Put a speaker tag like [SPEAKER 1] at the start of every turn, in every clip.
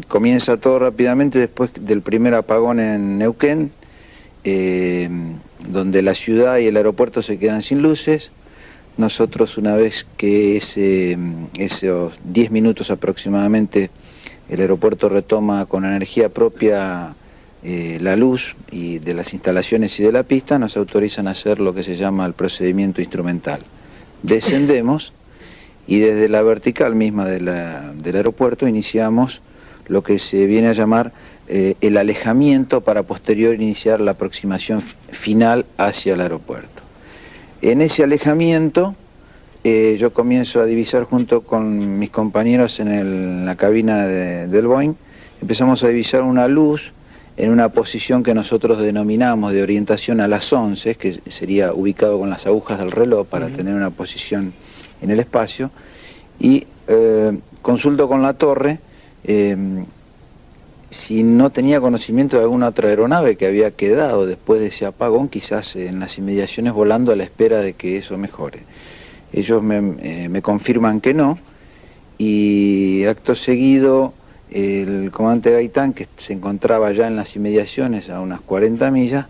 [SPEAKER 1] Comienza todo rápidamente después del primer apagón en Neuquén, donde la ciudad y el aeropuerto se quedan sin luces. Nosotros, una vez que esos 10 minutos aproximadamente, el aeropuerto retoma con energía propia la luz y de las instalaciones y de la pista, nos autorizan a hacer lo que se llama el procedimiento instrumental. Descendemos y desde la vertical misma del aeropuerto iniciamos lo que se viene a llamar el alejamiento para posterior iniciar la aproximación final hacia el aeropuerto. En ese alejamiento yo comienzo a divisar junto con mis compañeros en la cabina del Boeing, empezamos a divisar una luz en una posición que nosotros denominamos de orientación a las 11, que sería ubicado con las agujas del reloj para tener una posición en el espacio, y consulto con la torre si no tenía conocimiento de alguna otra aeronave que había quedado después de ese apagón, quizás en las inmediaciones volando a la espera de que eso mejore. Ellos me confirman que no, y acto seguido el comandante Gaitán, que se encontraba ya en las inmediaciones a unas 40 millas,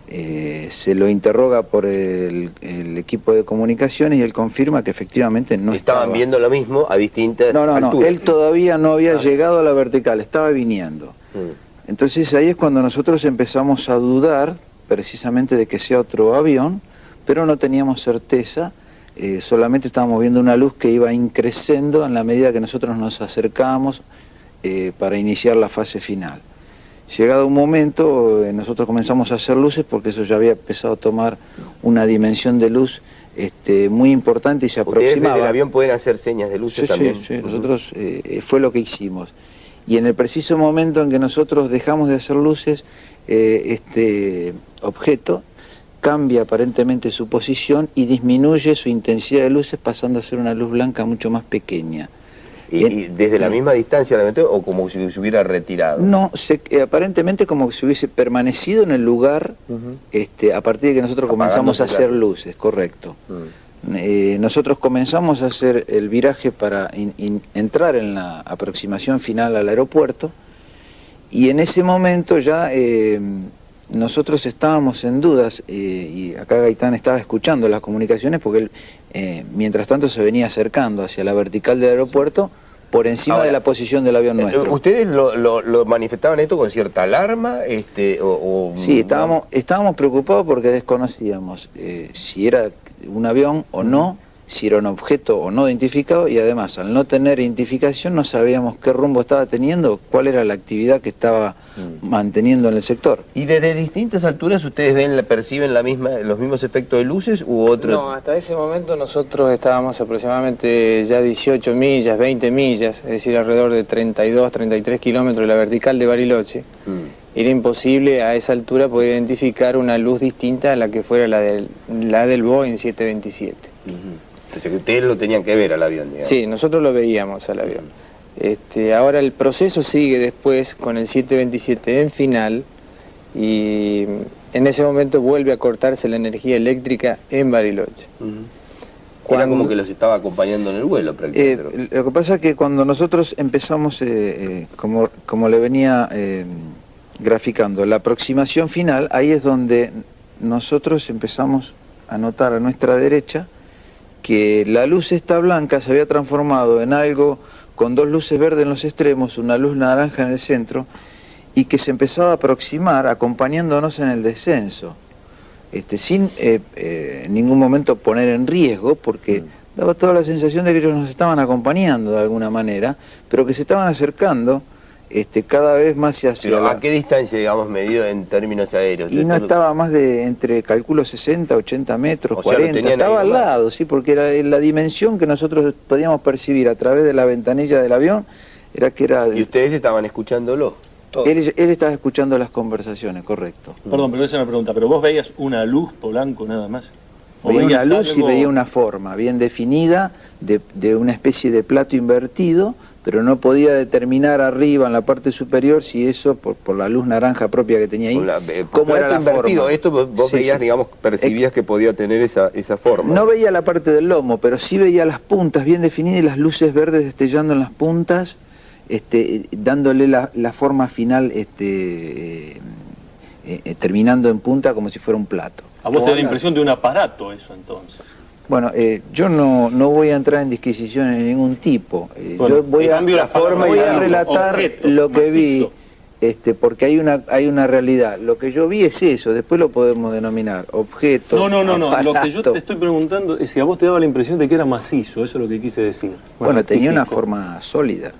[SPEAKER 1] se lo interroga por el equipo de comunicaciones y él confirma que efectivamente no estaba.
[SPEAKER 2] ¿Estaban viendo lo mismo a distintas alturas?
[SPEAKER 1] No, él todavía no había llegado a la vertical, estaba viniendo. Entonces ahí es cuando nosotros empezamos a dudar precisamente de que sea otro avión, pero no teníamos certeza, solamente estábamos viendo una luz que iba increciendo en la medida que nosotros nos acercábamos para iniciar la fase final. Llegado un momento, nosotros comenzamos a hacer luces porque eso ya había empezado a tomar una dimensión de luz muy importante y se aproximaba.
[SPEAKER 2] ¿Ustedes desde el avión pueden hacer señas de luces también?
[SPEAKER 1] Sí, nosotros fue lo que hicimos. Y en el preciso momento en que nosotros dejamos de hacer luces, este objeto cambia aparentemente su posición y disminuye su intensidad de luces, pasando a ser una luz blanca mucho más pequeña.
[SPEAKER 2] ¿Y desde la misma distancia la metió o como si se hubiera retirado?
[SPEAKER 1] No, aparentemente como que se hubiese permanecido en el lugar a partir de que nosotros comenzamos a hacer luces, correcto. Nosotros comenzamos a hacer el viraje para entrar en la aproximación final al aeropuerto, y en ese momento ya nosotros estábamos en dudas, y acá Gaitán estaba escuchando las comunicaciones porque él mientras tanto se venía acercando hacia la vertical del aeropuerto por encima de la posición del avión nuestro.
[SPEAKER 2] ¿Ustedes lo manifestaban esto con cierta alarma?
[SPEAKER 1] Sí, estábamos preocupados porque desconocíamos si era un avión o no, si era un objeto o no identificado, y además al no tener identificación no sabíamos qué rumbo estaba teniendo, cuál era la actividad que estaba manteniendo en el sector.
[SPEAKER 2] ¿Y desde distintas alturas ustedes perciben los mismos efectos de luces u otros?
[SPEAKER 3] No, hasta ese momento nosotros estábamos aproximadamente ya 18 millas, 20 millas, es decir, alrededor de 32, 33 kilómetros de la vertical de Bariloche. Era imposible a esa altura poder identificar una luz distinta a la que fuera la del Boeing 727.
[SPEAKER 2] Entonces ustedes lo tenían que ver al avión, digamos.
[SPEAKER 3] Sí, nosotros lo veíamos al avión. Ahora el proceso sigue después con el 727 en final, y en ese momento vuelve a cortarse la energía eléctrica en Bariloche.
[SPEAKER 2] Era como que los estaba acompañando en el vuelo prácticamente.
[SPEAKER 1] Lo que pasa es que cuando nosotros empezamos, como le venía graficando, la aproximación final, ahí es donde nosotros empezamos a notar a nuestra derecha que la luz esta blanca se había transformado en algo con dos luces verdes en los extremos, una luz naranja en el centro, y que se empezaba a aproximar acompañándonos en el descenso, sin en ningún momento poner en riesgo, porque daba toda la sensación de que ellos nos estaban acompañando de alguna manera, pero que se estaban acercando cada vez más hacia
[SPEAKER 2] ¿Pero a qué distancia, digamos, medido en términos aéreos?
[SPEAKER 1] Y no estaba más de entre, calculo, 60, 80 metros, 40, estaba al lado, sí, porque era la dimensión que nosotros podíamos percibir a través de la ventanilla del avión, era que era...
[SPEAKER 2] ¿Y ustedes estaban escuchándolo?
[SPEAKER 1] Él estaba escuchando las conversaciones, correcto.
[SPEAKER 4] Perdón, pero esa es una pregunta, ¿pero vos veías una luz, Polanco, nada más?
[SPEAKER 1] Veía una luz y veía una forma bien definida de una especie de plato invertido, pero no podía determinar arriba, en la parte superior, si eso, por la luz naranja propia que tenía ahí, cómo era la forma.
[SPEAKER 2] Esto vos veías, digamos, percibías que podía tener esa forma.
[SPEAKER 1] No veía la parte del lomo, pero sí veía las puntas bien definidas y las luces verdes destellando en las puntas, dándole la forma final, terminando en punta como si fuera un plato.
[SPEAKER 4] ¿A vos te da la impresión de un aparato eso entonces?
[SPEAKER 1] Bueno, yo no voy a entrar en disquisiciones de ningún tipo.
[SPEAKER 4] Bueno,
[SPEAKER 1] yo voy a relatar
[SPEAKER 4] objeto,
[SPEAKER 1] lo que vi,
[SPEAKER 4] macizo.
[SPEAKER 1] porque hay una realidad. Lo que yo vi es eso, después lo podemos denominar objeto.
[SPEAKER 4] No. Lo que yo
[SPEAKER 1] aparato.
[SPEAKER 4] te estoy preguntando es si a vos te daba la impresión de que era macizo, eso es lo que quise decir.
[SPEAKER 1] Bueno, tenía una
[SPEAKER 4] rectifico.
[SPEAKER 1] forma sólida.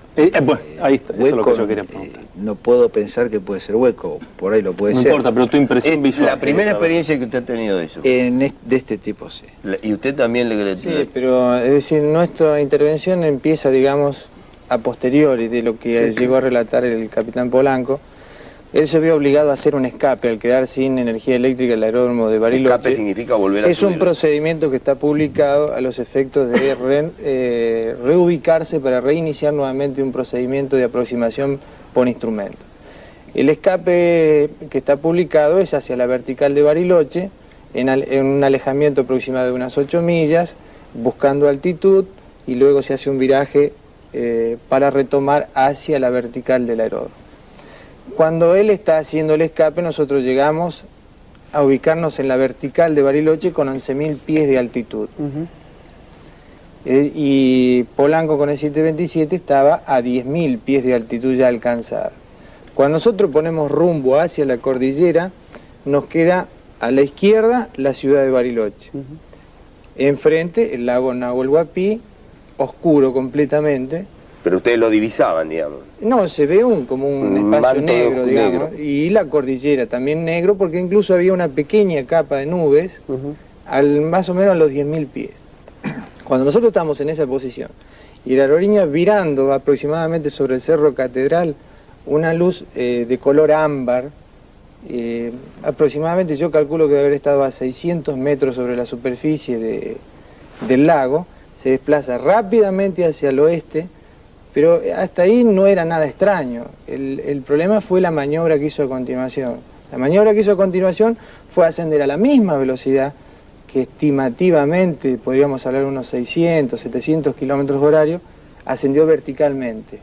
[SPEAKER 4] Bueno, ahí está, eso es lo que yo quería preguntar.
[SPEAKER 1] No puedo pensar que puede ser hueco, por ahí lo puede
[SPEAKER 4] No
[SPEAKER 1] ser.
[SPEAKER 4] importa, pero tu impresión visual.
[SPEAKER 2] La primera
[SPEAKER 4] quería saber.
[SPEAKER 2] experiencia que usted ha tenido de eso.
[SPEAKER 1] De este tipo, sí.
[SPEAKER 2] ¿Y usted también
[SPEAKER 3] Sí, pero es decir, nuestra intervención empieza, digamos, a posteriori de lo que llegó a relatar el capitán Polanco. Él se vio obligado a hacer un escape al quedar sin energía eléctrica el aeródromo de Bariloche.
[SPEAKER 2] Escape significa volver a
[SPEAKER 3] Es un
[SPEAKER 2] subir.
[SPEAKER 3] procedimiento que está publicado a los efectos de reubicarse para reiniciar nuevamente un procedimiento de aproximación por instrumento. El escape que está publicado es hacia la vertical de Bariloche, en un alejamiento aproximado de unas 8 millas, buscando altitud, y luego se hace un viraje para retomar hacia la vertical del aeródromo. Cuando él está haciendo el escape, nosotros llegamos a ubicarnos en la vertical de Bariloche con 11.000 pies de altitud. Y Polanco con el 727 estaba a 10.000 pies de altitud ya alcanzada. Cuando nosotros ponemos rumbo hacia la cordillera, nos queda a la izquierda la ciudad de Bariloche. Enfrente el lago Nahuel Huapi, oscuro completamente.
[SPEAKER 2] Pero ustedes lo divisaban, digamos.
[SPEAKER 3] No, se ve como un espacio
[SPEAKER 2] manto
[SPEAKER 3] negro, digamos,
[SPEAKER 2] negro.
[SPEAKER 3] y la cordillera también negro, porque incluso había una pequeña capa de nubes, más o menos a los 10.000 pies. Cuando nosotros estamos en esa posición, y la aerolínea virando aproximadamente sobre el Cerro Catedral, una luz de color ámbar, aproximadamente yo calculo que debe haber estado a 600 metros sobre la superficie del lago, se desplaza rápidamente hacia el oeste, pero hasta ahí no era nada extraño. El problema fue la maniobra que hizo a continuación. La maniobra que hizo a continuación fue ascender a la misma velocidad que estimativamente, podríamos hablar de unos 600, 700 kilómetros horarios, ascendió verticalmente.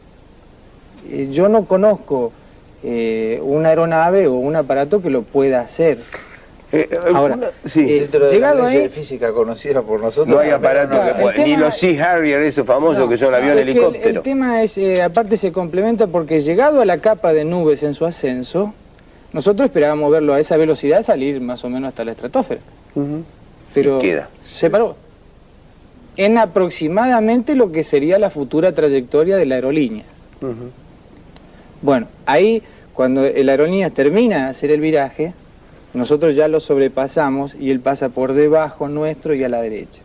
[SPEAKER 3] Yo no conozco una aeronave o un aparato que lo pueda hacer. Ahora,
[SPEAKER 1] Llegado
[SPEAKER 3] ahí,
[SPEAKER 1] de física conocida por nosotros,
[SPEAKER 2] No hay aparato
[SPEAKER 3] claro,
[SPEAKER 2] que pueda. Ni los Sea Harrier, esos famosos que son aviones
[SPEAKER 3] es que
[SPEAKER 2] helicópteros.
[SPEAKER 3] el tema es, aparte se complementa porque llegado a la capa de nubes en su ascenso, nosotros esperábamos verlo a esa velocidad salir más o menos hasta la estratosfera. Pero
[SPEAKER 2] Y queda.
[SPEAKER 3] se paró en aproximadamente lo que sería la futura trayectoria de la aerolínea. Bueno, ahí cuando la aerolínea termina de hacer el viraje, nosotros ya lo sobrepasamos y él pasa por debajo nuestro y a la derecha.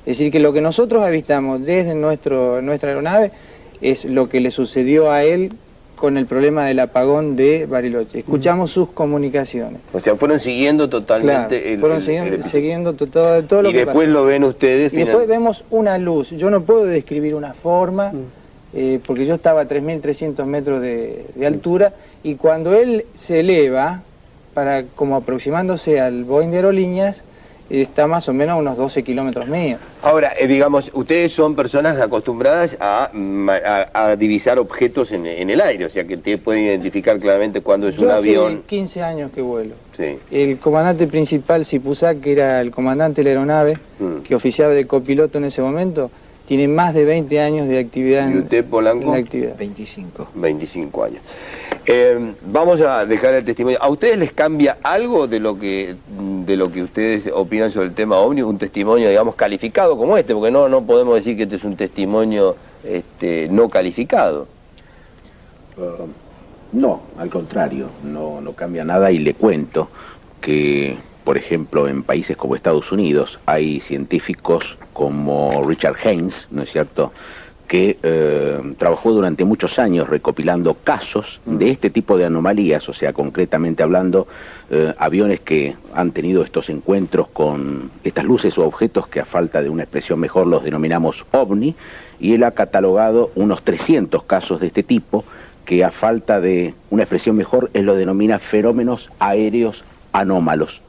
[SPEAKER 3] Es decir, que lo que nosotros avistamos desde nuestra aeronave es lo que le sucedió a él con el problema del apagón de Bariloche. Escuchamos sus comunicaciones.
[SPEAKER 2] O sea, fueron siguiendo totalmente
[SPEAKER 3] Claro, fueron siguiendo todo lo
[SPEAKER 2] y
[SPEAKER 3] que
[SPEAKER 2] después
[SPEAKER 3] pasó.
[SPEAKER 2] lo ven ustedes.
[SPEAKER 3] Y después vemos una luz. Yo no puedo describir una forma, porque yo estaba a 3.300 metros de altura, y cuando él se eleva, como aproximándose al Boeing de Aerolíneas, está más o menos a unos 12 kilómetros míos.
[SPEAKER 2] Ahora, digamos, ustedes son personas acostumbradas a divisar objetos en el aire, o sea que ustedes pueden identificar claramente cuando es
[SPEAKER 3] Yo
[SPEAKER 2] un
[SPEAKER 3] hace
[SPEAKER 2] avión.
[SPEAKER 3] 15 años que vuelo.
[SPEAKER 2] Sí.
[SPEAKER 3] El comandante principal, Sipusac, que era el comandante de la aeronave, que oficiaba de copiloto en ese momento, tiene más de 20 años de actividad
[SPEAKER 2] ¿Y usted, Polanco?
[SPEAKER 3] en la actividad.
[SPEAKER 1] 25.
[SPEAKER 2] 25 años. Vamos a dejar el testimonio. ¿A ustedes les cambia algo de lo que ustedes opinan sobre el tema OVNI? Un testimonio, digamos, calificado como este, porque no podemos decir que este es un testimonio no calificado.
[SPEAKER 5] No, al contrario, no cambia nada, y le cuento que, por ejemplo, en países como Estados Unidos hay científicos como Richard Haynes, ¿no es cierto?, que trabajó durante muchos años recopilando casos de este tipo de anomalías, o sea, concretamente hablando, aviones que han tenido estos encuentros con estas luces o objetos que, a falta de una expresión mejor, los denominamos OVNI, y él ha catalogado unos 300 casos de este tipo que, a falta de una expresión mejor, él lo denomina fenómenos aéreos anómalos,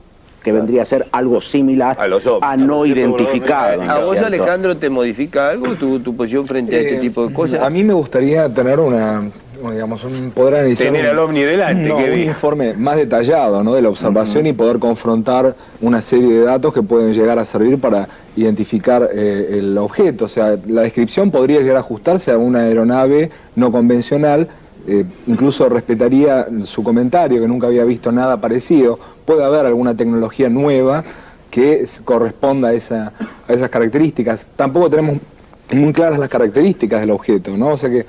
[SPEAKER 5] que vendría a ser algo similar
[SPEAKER 2] a los ovnis,
[SPEAKER 5] no identificado.
[SPEAKER 2] ¿A vos, Alejandro, te modifica algo tu posición frente a este tipo de cosas?
[SPEAKER 6] A mí me gustaría tener poder analizar
[SPEAKER 2] tener al ovni delante,
[SPEAKER 6] un informe más detallado, ¿no?, de la observación y poder confrontar una serie de datos que pueden llegar a servir para identificar el objeto. O sea, la descripción podría llegar a ajustarse a una aeronave no convencional. Incluso respetaría su comentario, que nunca había visto nada parecido. Puede haber alguna tecnología nueva que corresponda a esas características. Tampoco tenemos muy claras las características del objeto, ¿no? O sea que,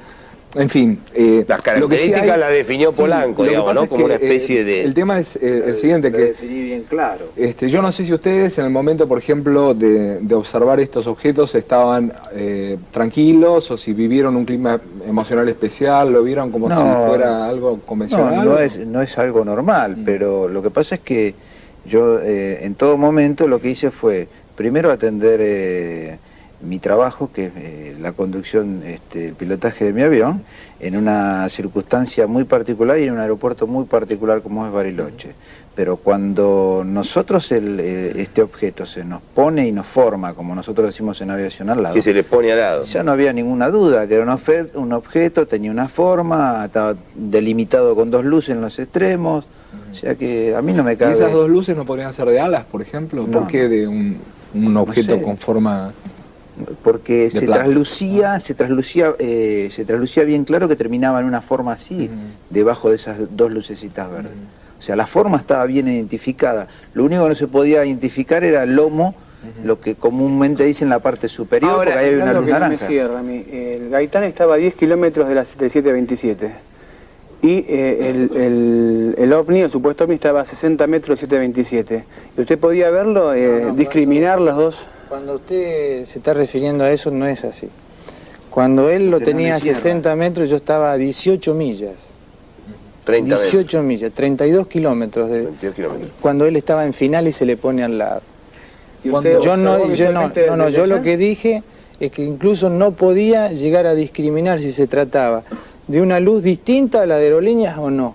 [SPEAKER 6] en fin...
[SPEAKER 2] las características las definió Polanco, digamos, ¿no? Como una especie de...
[SPEAKER 6] El tema es el siguiente, que...
[SPEAKER 1] definí bien claro.
[SPEAKER 6] Yo no sé si ustedes en el momento, por ejemplo, de observar estos objetos estaban tranquilos, o si vivieron un clima emocional especial, lo vieron como si fuera algo convencional.
[SPEAKER 1] No es algo normal, pero lo que pasa es que yo en todo momento lo que hice fue primero atender mi trabajo, que es la conducción, el pilotaje de mi avión, en una circunstancia muy particular y en un aeropuerto muy particular como es Bariloche. Pero cuando nosotros este objeto se nos pone y nos forma, como nosotros decimos en aviación, al lado,
[SPEAKER 2] que se le pone al lado,
[SPEAKER 1] ya no había ninguna duda que era un objeto, tenía una forma, estaba delimitado con dos luces en los extremos, o sea que a mí no me cabe...
[SPEAKER 6] ¿Y esas dos luces no podrían ser de alas, por ejemplo?
[SPEAKER 1] No.
[SPEAKER 6] ¿Por qué de un objeto con forma...?
[SPEAKER 1] Porque se traslucía bien claro que terminaba en una forma así, debajo de esas dos lucecitas verdes. O sea, la forma estaba bien identificada. Lo único que no se podía identificar era el lomo, lo que comúnmente dicen la parte superior, porque ahí hay una luz naranja.
[SPEAKER 7] El Gaitán estaba a 10 kilómetros del 727 y el ovni, el supuesto ovni, estaba a 60 metros del 727. ¿Y usted podía verlo, discriminar los dos?
[SPEAKER 3] Cuando usted se está refiriendo a eso, no es así. Cuando él lo tenía a 60 metros, yo estaba a 18 millas. 18 millas, 32 kilómetros.
[SPEAKER 2] 22 kilómetros.
[SPEAKER 3] Cuando él estaba en final y se le pone al lado. Yo lo que dije es que incluso no podía llegar a discriminar si se trataba de una luz distinta a la de aerolíneas o no.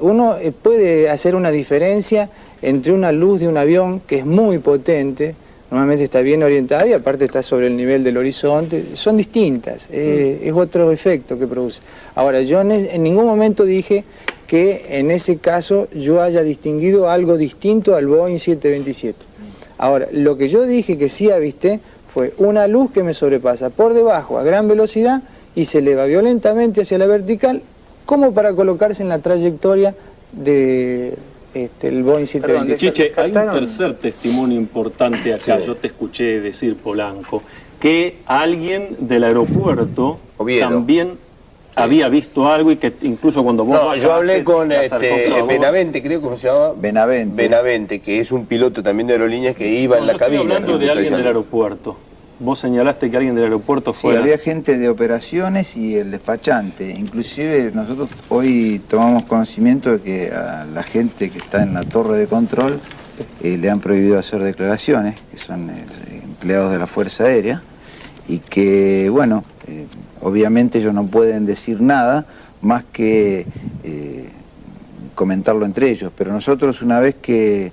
[SPEAKER 3] Uno puede hacer una diferencia entre una luz de un avión que es muy potente, normalmente está bien orientada y aparte está sobre el nivel del horizonte, son distintas, es otro efecto que produce. Ahora, yo en ningún momento dije que en ese caso yo haya distinguido algo distinto al Boeing 727. Ahora, lo que yo dije que sí avisté fue una luz que me sobrepasa por debajo a gran velocidad y se eleva violentamente hacia la vertical, como para colocarse en la trayectoria de... el Boeing 727.
[SPEAKER 4] Chiche, hay un tercer testimonio importante acá. Yo te escuché decir, Polanco, que alguien del aeropuerto también había visto algo y que incluso cuando vos...
[SPEAKER 2] No, yo hablé con Benavente, creo que se llama... Benavente, que es un piloto también de aerolíneas que iba en la cabina.
[SPEAKER 4] Estoy hablando de alguien del aeropuerto. Vos señalaste que alguien del aeropuerto fue...
[SPEAKER 1] Sí, había gente de operaciones y el despachante. Inclusive nosotros hoy tomamos conocimiento de que a la gente que está en la torre de control le han prohibido hacer declaraciones, que son empleados de la Fuerza Aérea, y que, bueno, obviamente ellos no pueden decir nada más que comentarlo entre ellos. Pero nosotros, una vez que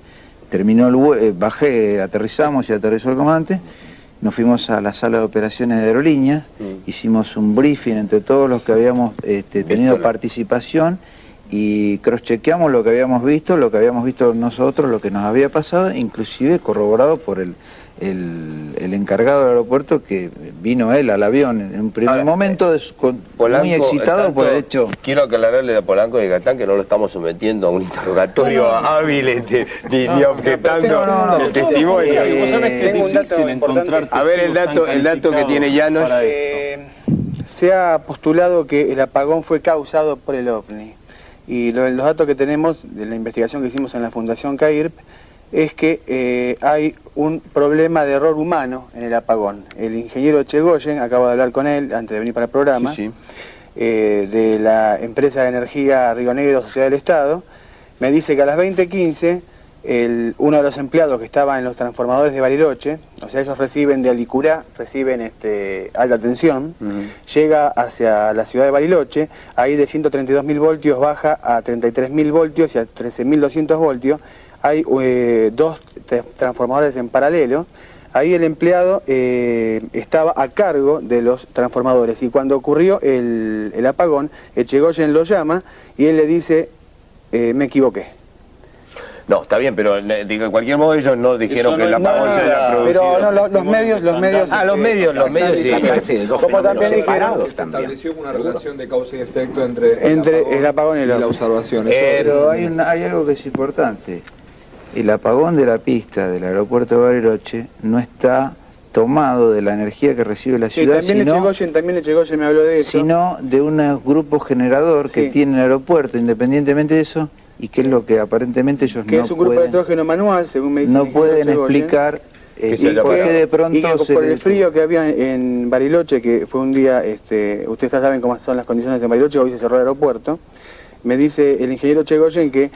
[SPEAKER 1] terminó el vuelo, aterrizamos y aterrizó el comandante, nos fuimos a la sala de operaciones de aerolíneas, hicimos un briefing entre todos los que habíamos tenido participación y cross-chequeamos lo que habíamos visto nosotros, lo que nos había pasado, inclusive corroborado por el encargado del aeropuerto, que vino él al avión en un primer momento
[SPEAKER 2] Polanco,
[SPEAKER 1] muy excitado por el hecho.
[SPEAKER 2] Quiero aclararle a Polanco de Gaitán que no lo estamos sometiendo a un interrogatorio hábil ni objetando el testimonio.
[SPEAKER 7] Tengo un dato importante.
[SPEAKER 2] A ver el dato que tiene Llanos.
[SPEAKER 7] Se ha postulado que el apagón fue causado por el OVNI. Y los datos que tenemos de la investigación que hicimos en la Fundación CAIRP es que hay un problema de error humano en el apagón. El ingeniero Chegoyen, acabo de hablar con él antes de venir para el programa, de la empresa de energía Río Negro, Sociedad del Estado, me dice que a las 20:15 uno de los empleados que estaba en los transformadores de Bariloche, o sea, ellos reciben de Alicurá, reciben alta tensión, llega hacia la ciudad de Bariloche, ahí de 132.000 voltios baja a 33.000 voltios y a 13.200 voltios. hay dos transformadores en paralelo. Ahí el empleado estaba a cargo de los transformadores y cuando ocurrió el apagón, Echegoyen lo llama y él le dice, me equivoqué.
[SPEAKER 2] No, está bien, pero de cualquier modo ellos no dijeron que el apagón se haya producido.
[SPEAKER 7] Pero no, los medios...
[SPEAKER 2] Ah, los medios sí.
[SPEAKER 7] Como también dijeron,
[SPEAKER 6] se estableció una relación de causa y efecto entre
[SPEAKER 7] el apagón y
[SPEAKER 6] la observación.
[SPEAKER 1] Pero hay algo que es importante. El apagón de la pista del aeropuerto de Bariloche no está tomado de la energía que recibe la ciudad,
[SPEAKER 7] también Echegoyen me habló de eso.
[SPEAKER 1] Sino de un grupo generador que tiene el aeropuerto, independientemente de eso, y que es lo que aparentemente ellos
[SPEAKER 7] que es un grupo de electrógeno manual, según me dicen.
[SPEAKER 1] No pueden explicar por qué de pronto...
[SPEAKER 7] Y que por el frío que había en Bariloche, que fue un día, ustedes saben cómo son las condiciones en Bariloche, hoy se cerró el aeropuerto, me dice el ingeniero Echegoyen que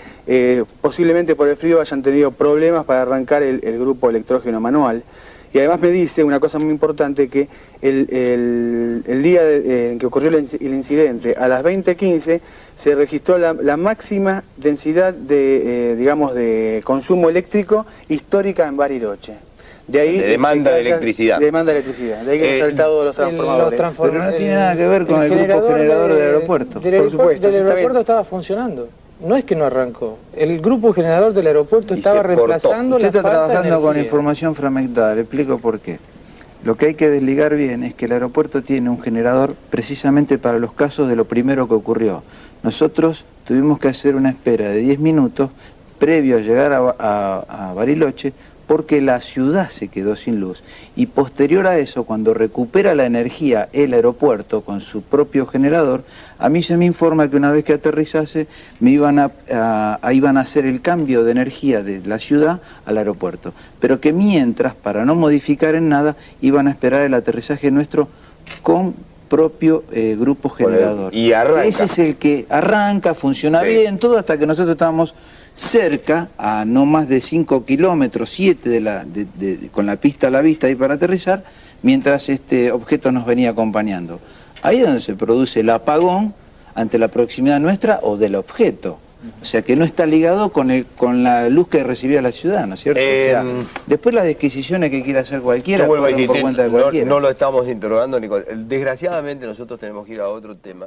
[SPEAKER 7] posiblemente por el frío hayan tenido problemas para arrancar el grupo electrógeno manual. Y además me dice una cosa muy importante, que el día en que ocurrió el incidente, a las 20:15, se registró la máxima densidad de consumo eléctrico histórica en Bariloche. De ahí
[SPEAKER 2] demanda de electricidad.
[SPEAKER 7] Demanda de electricidad. De ahí que han saltado los transformadores.
[SPEAKER 1] Pero no tiene nada que ver con el grupo generador del aeropuerto.
[SPEAKER 3] Por supuesto. El aeropuerto estaba funcionando. No es que no arrancó. El grupo generador del aeropuerto estaba reemplazando la falta de energía.
[SPEAKER 1] Usted está trabajando con información fragmentada. Le explico por qué. Lo que hay que desligar bien es que el aeropuerto tiene un generador precisamente para los casos de lo primero que ocurrió. Nosotros tuvimos que hacer una espera de 10 minutos previo a llegar a Bariloche, porque la ciudad se quedó sin luz. Y posterior a eso, cuando recupera la energía el aeropuerto con su propio generador, a mí se me informa que una vez que aterrizase iban a hacer el cambio de energía de la ciudad al aeropuerto. Pero que mientras, para no modificar en nada, iban a esperar el aterrizaje nuestro con propio grupo generador.
[SPEAKER 2] Y arranca.
[SPEAKER 1] Ese es el que arranca, funciona bien, todo hasta que nosotros estábamos cerca, a no más de 5 kilómetros, 7 con la pista a la vista ahí para aterrizar, mientras este objeto nos venía acompañando. Ahí es donde se produce el apagón ante la proximidad nuestra o del objeto. O sea que no está ligado con la luz que recibía la ciudad, ¿no es cierto? O sea, después las disquisiciones que quiera hacer cualquiera, por cuenta de cualquiera.
[SPEAKER 2] No lo estamos interrogando, Nicolás. Desgraciadamente nosotros tenemos que ir a otro tema.